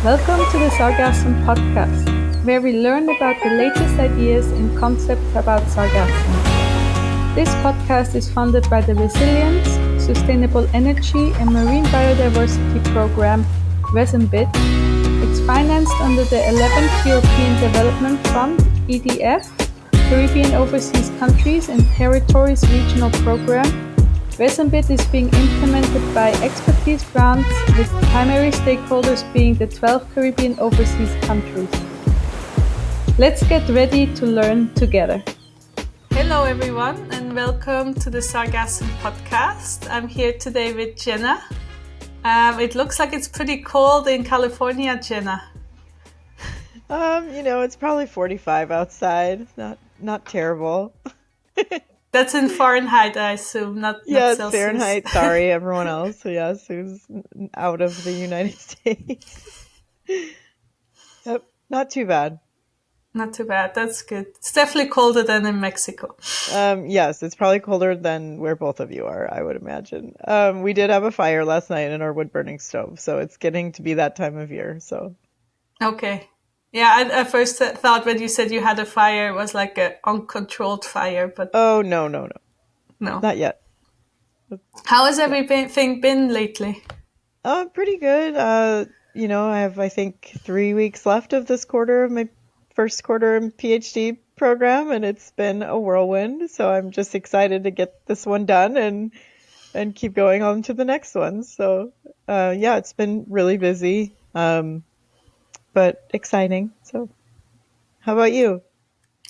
Welcome to the Sargassum podcast, where we learn about the latest ideas and concepts about sargassum. This podcast is funded by the Resilience, Sustainable Energy and Marine Biodiversity Program, RESMBIT. It's financed under the 11th European Development Fund, EDF, Caribbean Overseas Countries and Territories Regional Program. RESMBIT is being implemented by expertise grants, with primary stakeholders being the 12 Caribbean overseas countries. Let's get ready to learn together. Hello everyone and welcome to the Sargassum podcast. I'm here today with Jenna. It looks like it's pretty cold in California, Jenna. It's probably 45 outside. Not terrible. That's in Fahrenheit, I assume, not Celsius. Fahrenheit. Sorry, everyone else. Yes, who's out of the United States. Yep, not too bad. Not too bad. That's good. It's definitely colder than in Mexico. Yes, it's probably colder than where both of you are, I would imagine. We did have a fire last night in our wood-burning stove, so it's getting to be that time of year. So. Okay. Yeah, I at first thought when you said you had a fire, it was like an uncontrolled fire, but... Oh, no. No. Not yet. How has everything been lately? Pretty good. I have, I think, 3 weeks left of this quarter of my first quarter PhD program, and it's been a whirlwind. So I'm just excited to get this one done and keep going on to the next one. So, it's been really busy. But exciting. So, how about you?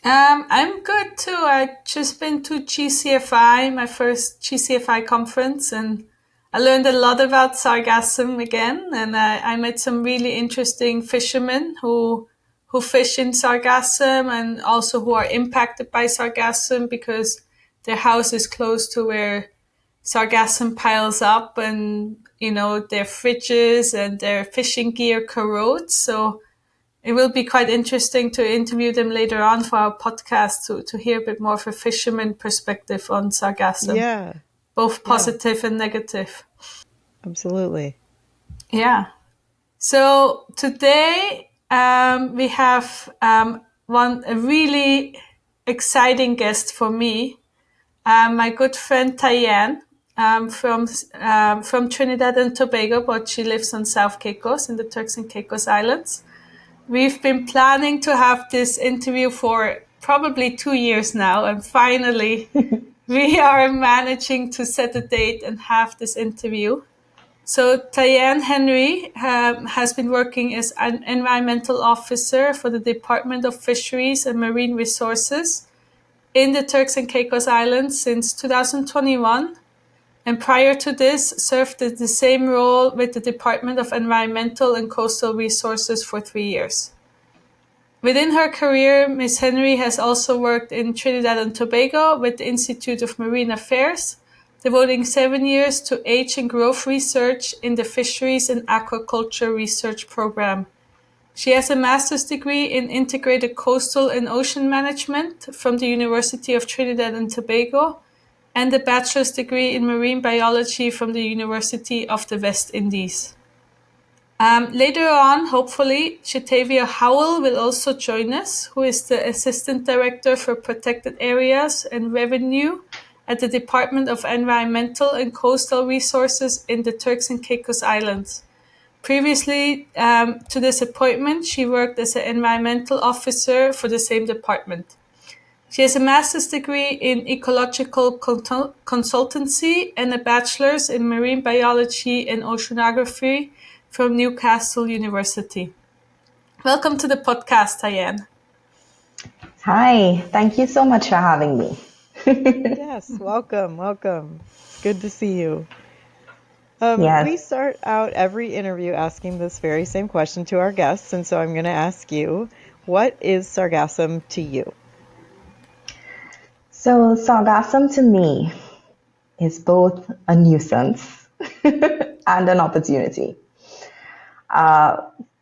I'm good too. I just been to GCFI, my first GCFI conference, and I learned a lot about sargassum again. And I met some really interesting fishermen who fish in sargassum and also who are impacted by sargassum because their house is close to where sargassum piles up, and their fridges and their fishing gear corrodes. So it will be quite interesting to interview them later on for our podcast to hear a bit more of a fisherman perspective on sargassum. Yeah. Both positive and negative. Absolutely. Yeah. So today we have a really exciting guest for me, my good friend Tyann. From Trinidad and Tobago, but she lives on South Caicos in the Turks and Caicos Islands. We've been planning to have this interview for probably 2 years now, and finally we are managing to set a date and have this interview. So Tyann Henry has been working as an environmental officer for the Department of Fisheries and Marine Resources in the Turks and Caicos Islands since 2021. And prior to this, served the same role with the Department of Environmental and Coastal Resources for 3 years. Within her career, Ms. Henry has also worked in Trinidad and Tobago with the Institute of Marine Affairs, devoting 7 years to age and growth research in the Fisheries and Aquaculture research program. She has a master's degree in integrated coastal and ocean management from the University of Trinidad and Tobago, and a bachelor's degree in marine biology from the University of the West Indies. Later on, hopefully, Shatavia Howell will also join us, who is the Assistant Director for Protected Areas and Revenue at the Department of Environmental and Coastal Resources in the Turks and Caicos Islands. Previously to this appointment, she worked as an environmental officer for the same department. She has a master's degree in ecological consultancy and a bachelor's in marine biology and oceanography from Newcastle University. Welcome to the podcast, Tyann. Hi, thank you so much for having me. Yes, welcome. Good to see you. Yes. We start out every interview asking this very same question to our guests, and so I'm going to ask you, what is sargassum to you? So sargassum to me is both a nuisance and an opportunity.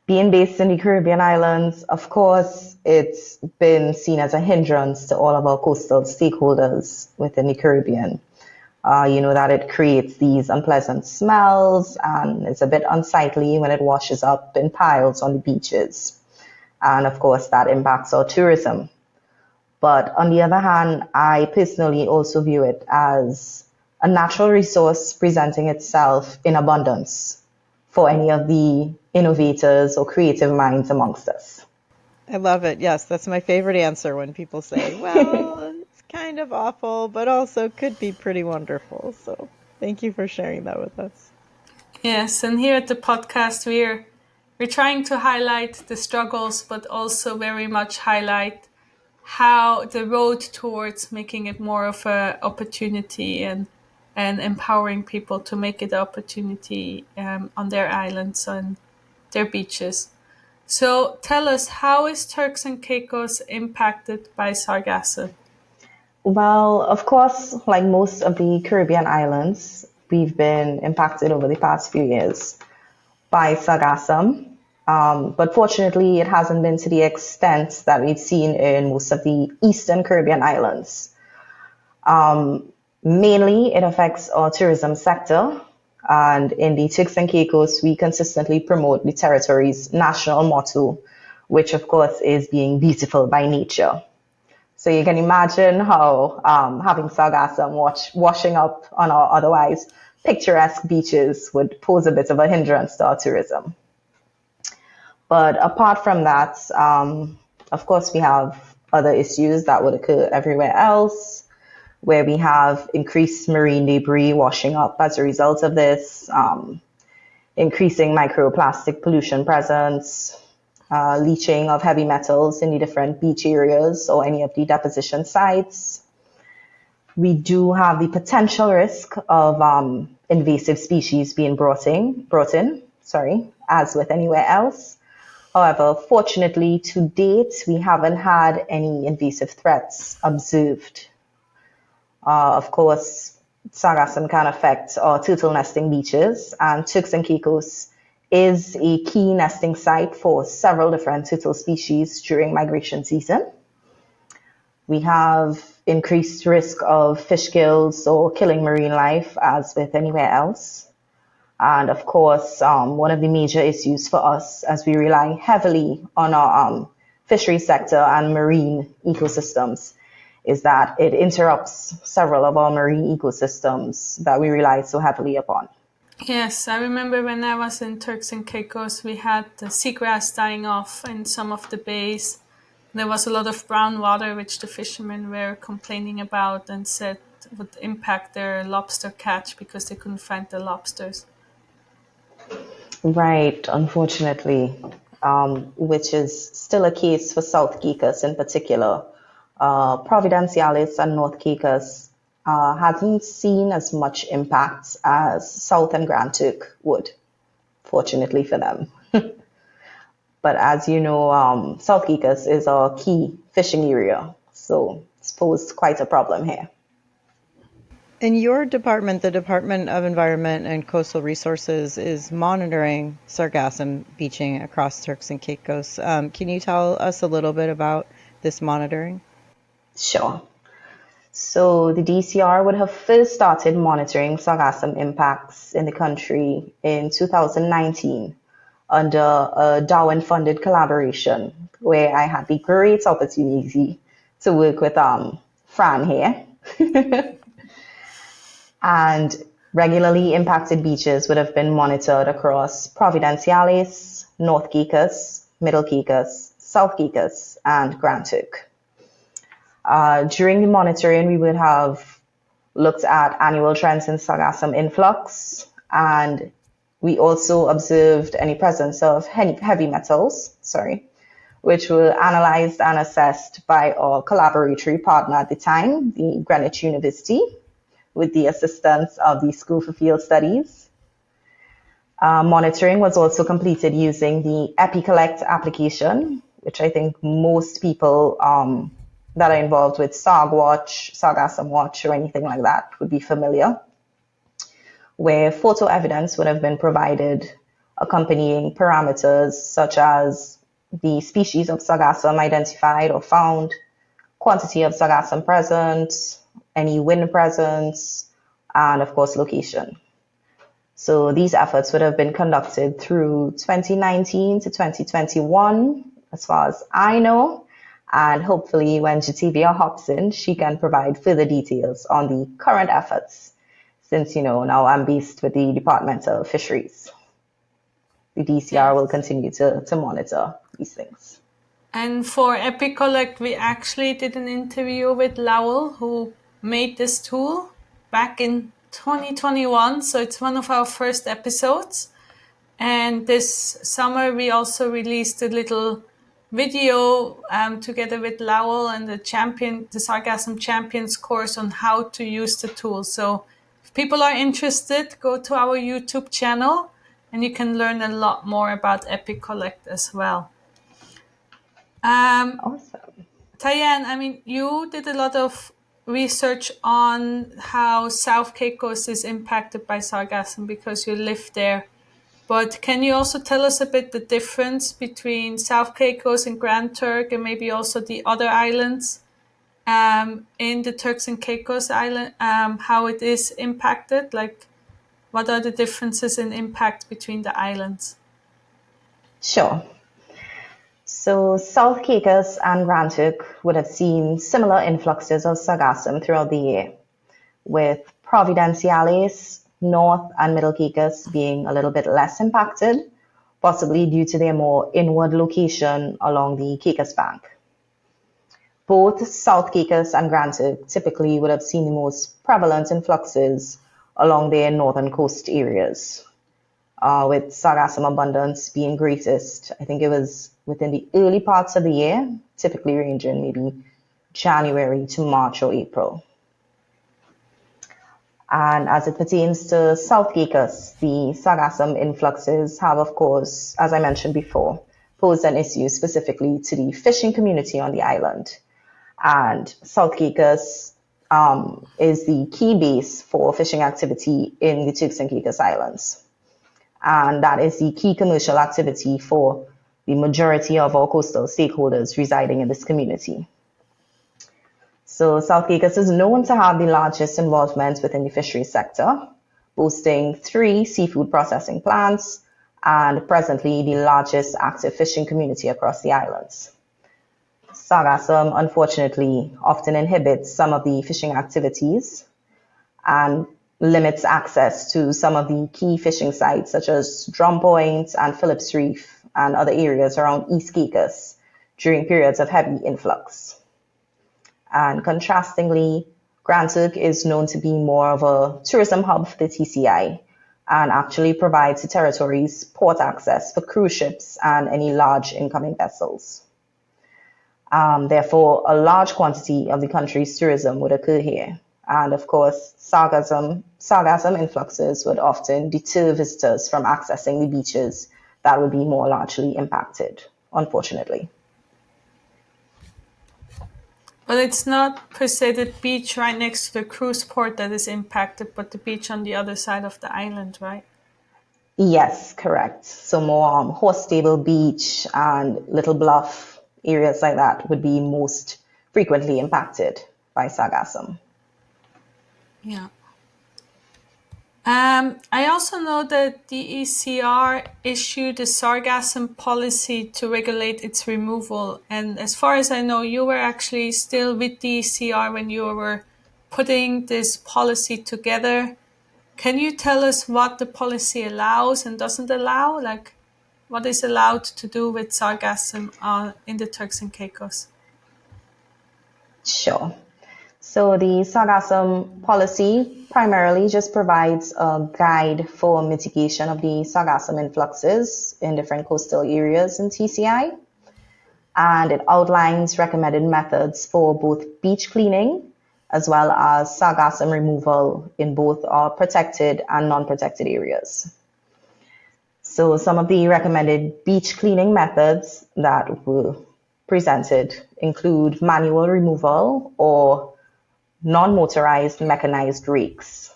Being based in the Caribbean islands, of course, it's been seen as a hindrance to all of our coastal stakeholders within the Caribbean. You know that it creates these unpleasant smells and it's a bit unsightly when it washes up in piles on the beaches. And of course, that impacts our tourism. But on the other hand, I personally also view it as a natural resource presenting itself in abundance for any of the innovators or creative minds amongst us. I love it. Yes, that's my favorite answer when people say, well, it's kind of awful, but also could be pretty wonderful. So thank you for sharing that with us. Yes, and here at the podcast, we're trying to highlight the struggles, but also very much highlight how the road towards making it more of a opportunity and empowering people to make it an opportunity on their islands and their beaches. So tell us, how is Turks and Caicos impacted by sargassum? Well, of course, like most of the Caribbean islands, we've been impacted over the past few years by sargassum. But fortunately, it hasn't been to the extent that we've seen in most of the Eastern Caribbean islands. Mainly, it affects our tourism sector. And in the Turks and Caicos, we consistently promote the territory's national motto, which of course is being beautiful by nature. So you can imagine how having sargassum washing up on our otherwise picturesque beaches would pose a bit of a hindrance to our tourism. But apart from that, of course, we have other issues that would occur everywhere else, where we have increased marine debris washing up as a result of this, increasing microplastic pollution presence, leaching of heavy metals in the different beach areas or any of the deposition sites. We do have the potential risk of invasive species being brought in, as with anywhere else. However, fortunately, to date, we haven't had any invasive threats observed. Of course, sargassum can affect our turtle nesting beaches, and Turks and Caicos is a key nesting site for several different turtle species during migration season. We have increased risk of fish kills or killing marine life as with anywhere else. And of course, one of the major issues for us as we rely heavily on our fishery sector and marine ecosystems is that it interrupts several of our marine ecosystems that we rely so heavily upon. Yes, I remember when I was in Turks and Caicos, we had the seagrass dying off in some of the bays. There was a lot of brown water, which the fishermen were complaining about and said would impact their lobster catch because they couldn't find the lobsters. Right, unfortunately, which is still a case for South Caicos in particular. Providencialis and North Caicos hasn't seen as much impact as South and Grand Turk would, fortunately for them. But as you know, South Caicos is our key fishing area, so it's posed quite a problem here. In your department, the Department of Environment and Coastal Resources is monitoring sargassum beaching across Turks and Caicos. Can you tell us a little bit about this monitoring? Sure. So the DCR would have first started monitoring sargassum impacts in the country in 2019 under a Darwin-funded collaboration where I had the great opportunity to work with Fran here. And regularly impacted beaches would have been monitored across Providencialis, North Caicos, Middle Caicos, South Caicos, and Grand Turk. During the monitoring, we would have looked at annual trends in sargassum influx, and we also observed any presence of heavy metals, which were analyzed and assessed by our collaboratory partner at the time, the Greenwich University, with the assistance of the School for Field Studies. Monitoring was also completed using the EpiCollect application, which I think most people that are involved with Sargassum Watch, or anything like that would be familiar, where photo evidence would have been provided accompanying parameters such as the species of sargassum identified or found, quantity of sargassum present, any wind presence, and, of course, location. So these efforts would have been conducted through 2019 to 2021, as far as I know. And hopefully when Jatavia hops in, she can provide further details on the current efforts, since, now I'm based with the Department of Fisheries. The DCR will continue to monitor these things. And for Epicollect, we actually did an interview with Lowell, who made this tool back in 2021. So it's one of our first episodes. And this summer, we also released a little video together with Lowell and the Sargassum Champions course on how to use the tool. So if people are interested, go to our YouTube channel and you can learn a lot more about Epicollect as well. Awesome. Tyann, you did a lot of research on how South Caicos is impacted by sargassum because you live there. But can you also tell us a bit the difference between South Caicos and Grand Turk and maybe also the other islands in the Turks and Caicos Island, how it is impacted? Like, what are the differences in impact between the islands? Sure. So South Caicos and Grand Turk would have seen similar influxes of sargassum throughout the year, with Providenciales, North and Middle Caicos being a little bit less impacted, possibly due to their more inward location along the Caicos Bank. Both South Caicos and Grand Turk typically would have seen the most prevalent influxes along their northern coast areas, with sargassum abundance being greatest. I think it was within the early parts of the year, typically ranging maybe January to March or April. And as it pertains to South Caicos, the sargassum influxes have, of course, as I mentioned before, posed an issue specifically to the fishing community on the island. And South Caicos is the key base for fishing activity in the Turks and Caicos Islands. And that is the key commercial activity for the majority of our coastal stakeholders residing in this community. So South Caicos is known to have the largest involvement within the fisheries sector, boasting 3 seafood processing plants and presently the largest active fishing community across the islands. Sargassum, unfortunately, often inhibits some of the fishing activities and limits access to some of the key fishing sites such as Drum Point and Phillips Reef and other areas around East Caicos during periods of heavy influx. And contrastingly, Grand Turk is known to be more of a tourism hub for the TCI and actually provides the territory's port access for cruise ships and any large incoming vessels. Therefore, a large quantity of the country's tourism would occur here. And of course, sargassum influxes would often deter visitors from accessing the beaches that would be more largely impacted, unfortunately. But it's not per se the beach right next to the cruise port that is impacted, but the beach on the other side of the island, right? Yes, correct. So more Horse Stable Beach and Little Bluff, areas like that would be most frequently impacted by sargassum. Yeah. I also know that the ECR issued a sargassum policy to regulate its removal. And as far as I know, you were actually still with the ECR when you were putting this policy together. Can you tell us what the policy allows and doesn't allow? Like, what is allowed to do with sargassum in the Turks and Caicos? Sure. So the sargassum policy primarily just provides a guide for mitigation of the sargassum influxes in different coastal areas in TCI. And it outlines recommended methods for both beach cleaning as well as sargassum removal in both protected and non-protected areas. So some of the recommended beach cleaning methods that were presented include manual removal or non-motorized mechanized rakes,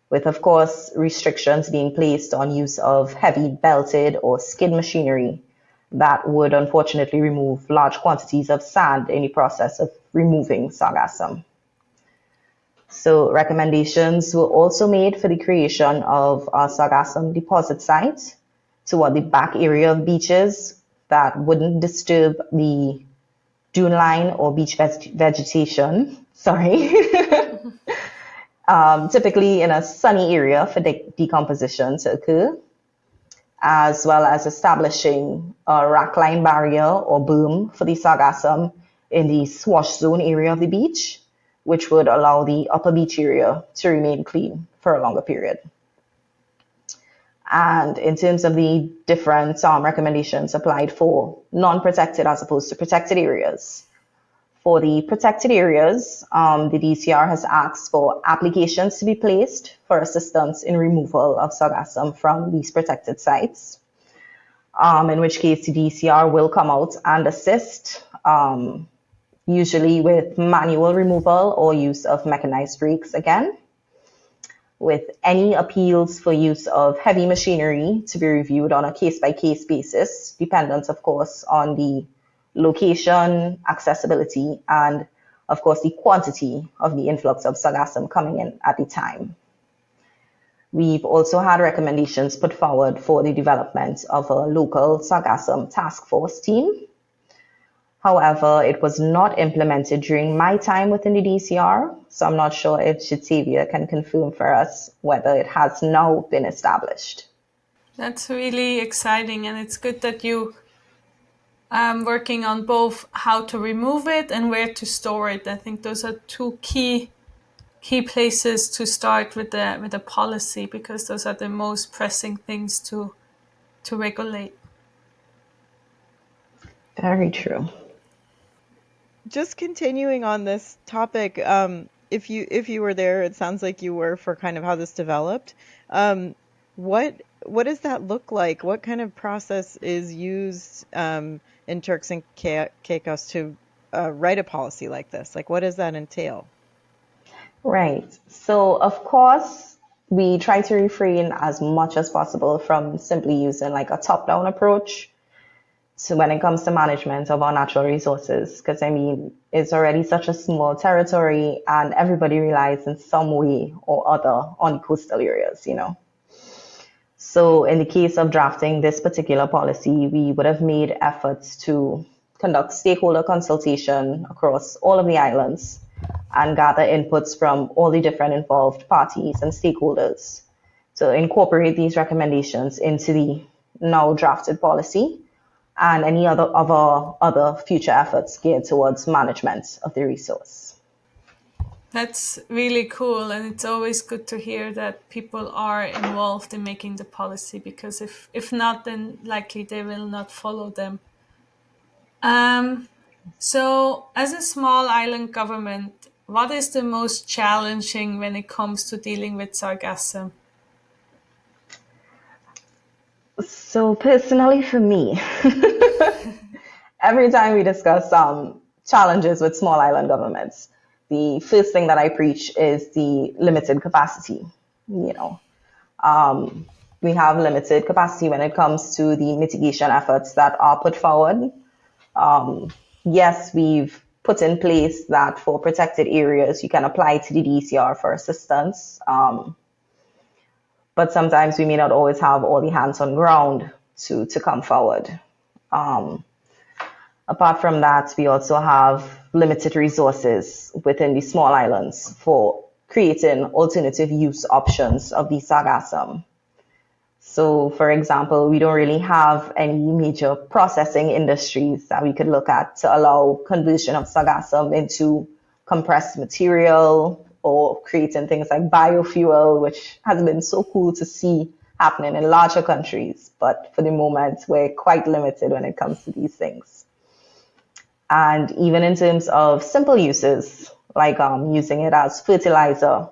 with of course restrictions being placed on use of heavy belted or skid machinery that would unfortunately remove large quantities of sand in the process of removing sargassum. So recommendations were also made for the creation of a Sargassum deposit site toward the back area of beaches that wouldn't disturb the dune line or beach vegetation. Sorry. Typically in a sunny area for decomposition to occur, as well as establishing a rackline barrier or boom for the sargassum in the swash zone area of the beach, which would allow the upper beach area to remain clean for a longer period. And in terms of the different recommendations applied for non-protected as opposed to protected areas, for the protected areas, the DCR has asked for applications to be placed for assistance in removal of sargassum from these protected sites, in which case the DCR will come out and assist, usually with manual removal or use of mechanized rakes again, with any appeals for use of heavy machinery to be reviewed on a case-by-case basis, dependent, of course, on the location, accessibility, and of course the quantity of the influx of sargassum coming in at the time. We've also had recommendations put forward for the development of a local sargassum task force team. However, it was not implemented during my time within the DCR, so I'm not sure if Shatavia can confirm for us whether it has now been established. That's really exciting, and it's good that you working on both how to remove it and where to store it. I think those are two key places to start with the policy, because those are the most pressing things to regulate. Very true. Just continuing on this topic, if you were there, it sounds like you were, for kind of how this developed. What does that look like? What kind of process is used in Turks and Caicos to write a policy like this? Like, what does that entail? Right. So, of course, we try to refrain as much as possible from simply using like a top-down approach. So when it comes to management of our natural resources, because I mean, it's already such a small territory and everybody relies in some way or other on the coastal areas, you know. So in the case of drafting this particular policy, we would have made efforts to conduct stakeholder consultation across all of the islands and gather inputs from all the different involved parties and stakeholders to incorporate these recommendations into the now drafted policy and any other future efforts geared towards management of the resource. That's really cool, and it's always good to hear that people are involved in making the policy, because if not, then likely they will not follow them. So, as a small island government, what is the most challenging when it comes to dealing with sargassum? So personally for me, every time we discuss challenges with small island governments, the first thing that I preach is the limited capacity. You know, we have limited capacity when it comes to the mitigation efforts that are put forward. Yes, we've put in place that for protected areas, you can apply to the DCR for assistance. But sometimes we may not always have all the hands on ground to come forward. Apart from that, we also have limited resources within the small islands for creating alternative use options of the sargassum. So, for example, we don't really have any major processing industries that we could look at to allow conversion of sargassum into compressed material or creating things like biofuel, which has been so cool to see happening in larger countries. But for the moment, we're quite limited when it comes to these things. And even in terms of simple uses, like using it as fertilizer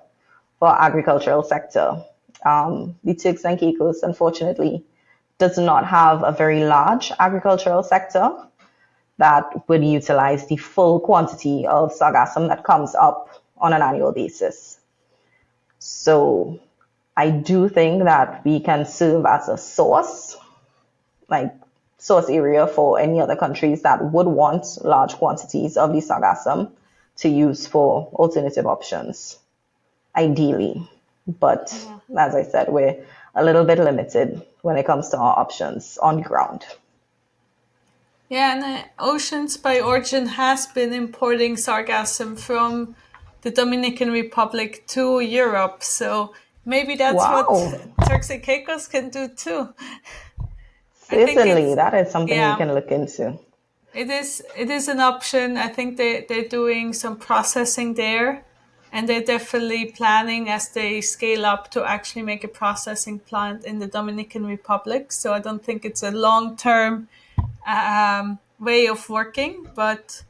for agricultural sector, the Turks and Caicos, unfortunately, does not have a very large agricultural sector that would utilize the full quantity of sargassum that comes up on an annual basis. So I do think that we can serve as a source area for any other countries that would want large quantities of the sargassum to use for alternative options. ideally. But Yeah. as I said, we're a little bit limited when it comes to our options on the ground. Yeah, and Oceans by Origin has been importing sargassum from the Dominican Republic to Europe. So maybe that's what Wow, Turks and Caicos can do too. I think certainly it's, that is something we yeah, can look into. it is an option. I think they're doing some processing there, and they're definitely planning as they scale up to actually make a processing plant in the Dominican Republic. So I don't think it's a long term way of working, but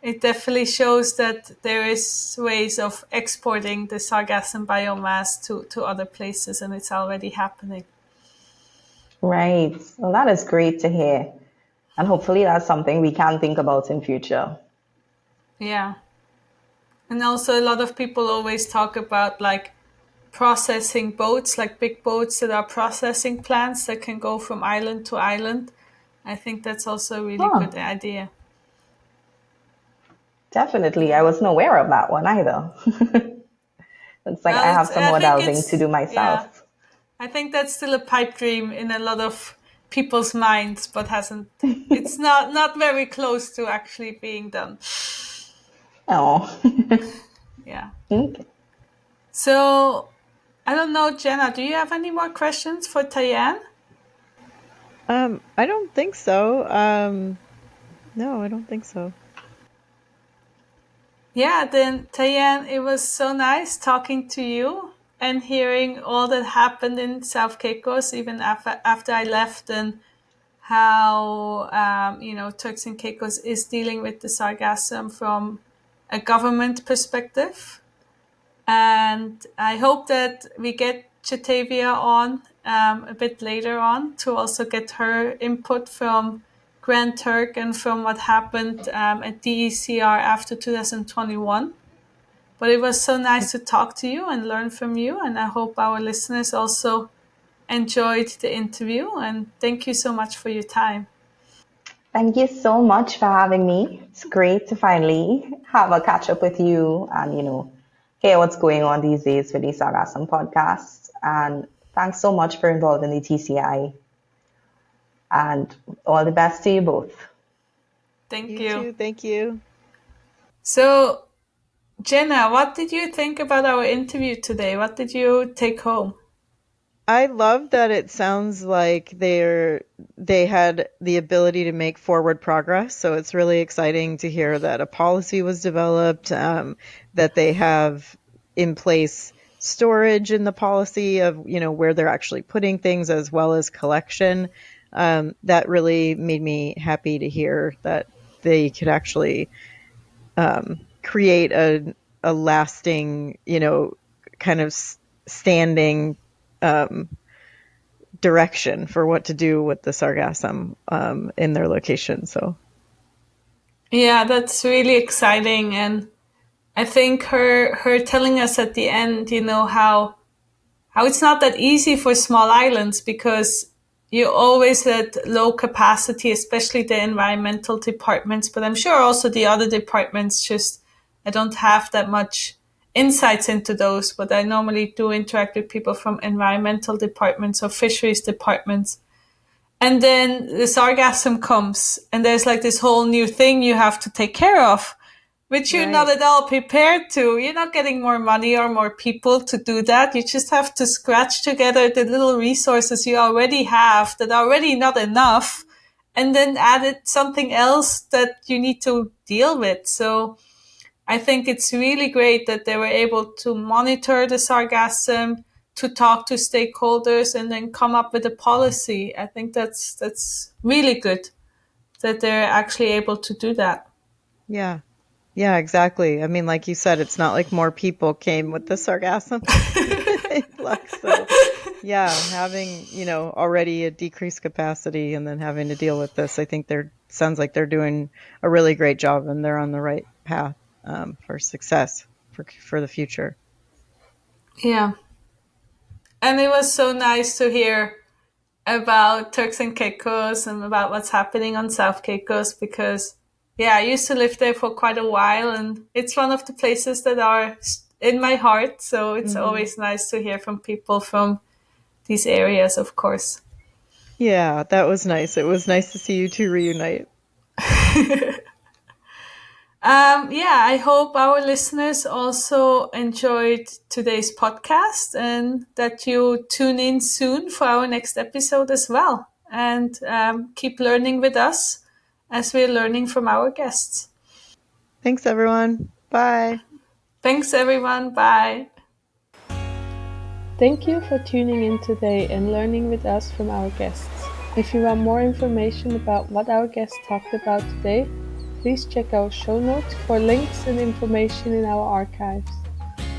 it definitely shows that there is ways of exporting the sargassum biomass to other places, and it's already happening. Right. Well, that is great to hear. And hopefully that's something we can think about in future. Yeah. And also, a lot of people always talk about like processing boats, like big boats that are processing plants that can go from island to island. I think that's also a really Huh, good idea. definitely. I Yeah. wasn't aware of that one either. It's like Well, I have it's, some I more think delving to it's, do yeah, myself. I think that's still a pipe dream in a lot of people's minds, but it's not very close to actually being done. Oh. Yeah. Okay. So I don't know, Jenna, do you have any more questions for Tyann? I don't think so. No, I don't think so. Yeah, then Tyann, it was so nice talking to you and hearing all that happened in South Caicos, even after I left, and how Turks and Caicos is dealing with the sargassum from a government perspective. And I hope that we get Chatavia on a bit later on to also get her input from Grand Turk and from what happened at DECR after 2021. But it was so nice to talk to you and learn from you. And I hope our listeners also enjoyed the interview. And thank you so much for your time. Thank you so much for having me. It's great to finally have a catch up with you and, hear what's going on these days with the Sargassum podcast. And thanks so much for involving the TCI. And all the best to you both. Thank You you. too. Thank you. So, Jenna, what did you think about our interview today? What did you take home? I love that it sounds like they had the ability to make forward progress. So it's really exciting to hear that a policy was developed, that they have in place storage in the policy of, where they're actually putting things as well as collection. That really made me happy to hear that they could actually create a lasting, kind of standing direction for what to do with the sargassum in their location. So Yeah, that's really exciting. And I think her telling us at the end, how it's not that easy for small islands because you always at low capacity, especially the environmental departments, but I'm sure also the other departments just I don't have that much insights into those, but I normally do interact with people from environmental departments or fisheries departments. And then the sargassum comes and there's like this whole new thing you have to take care of, which you're not right. at all prepared to. You're not getting more money or more people to do that. You just have to scratch together the little resources you already have that are already not enough and then add it something else that you need to deal with. So I think it's really great that they were able to monitor the sargassum, to talk to stakeholders, and then come up with a policy. I think that's really good that they're actually able to do that. Yeah. Yeah, exactly. I mean, like you said, it's not like more people came with the sargassum influx. So, yeah, having, already a decreased capacity and then having to deal with this, I think sounds like they're doing a really great job and they're on the right path for success for the future. Yeah. And it was so nice to hear about Turks and Caicos and about what's happening on South Caicos because, yeah, I used to live there for quite a while and it's one of the places that are in my heart. So it's Hmm. always nice to hear from people from these areas, of course. Yeah, that was nice. It was nice to see you two reunite. Yeah, I hope our listeners also enjoyed today's podcast and that you tune in soon for our next episode as well. And keep learning with us as we're learning from our guests. Thanks, everyone. Bye. Thanks, everyone. Bye. Thank you for tuning in today and learning with us from our guests. If you want more information about what our guests talked about today, please check our show notes for links and information in our archives.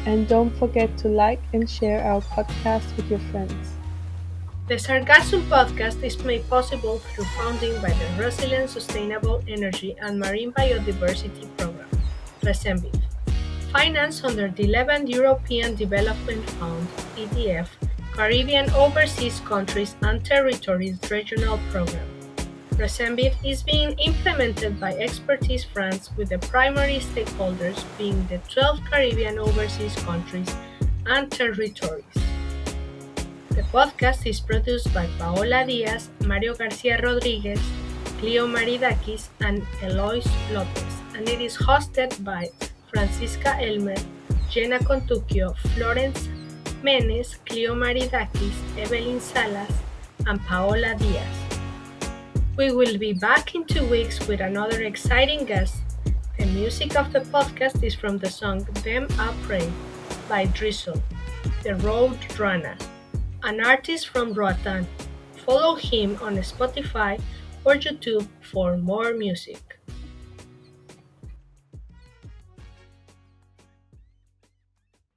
And don't forget to like and share our podcast with your friends. The Sargassum podcast is made possible through funding by the Resilient Sustainable Energy and Marine Biodiversity Program, RESENBIF, financed under the 11th European Development Fund (EDF) Caribbean Overseas Countries and Territories Regional Program. RESENBIF is being implemented by Expertise France, with the primary stakeholders being the 12 Caribbean overseas countries and territories. The podcast is produced by Paola Diaz, Mario Garcia Rodriguez, Cleo Maridakis, and Eloise Lopez, and it is hosted by Francisca Elmer, Jenna Contuccio, Florence Menes, Cleo Maridakis, Evelyn Salas, and Paola Diaz. We will be back in 2 weeks with another exciting guest. The music of the podcast is from the song Them I Pray by Drizzle, the Road Runner, an artist from Roatan. Follow him on Spotify or YouTube for more music.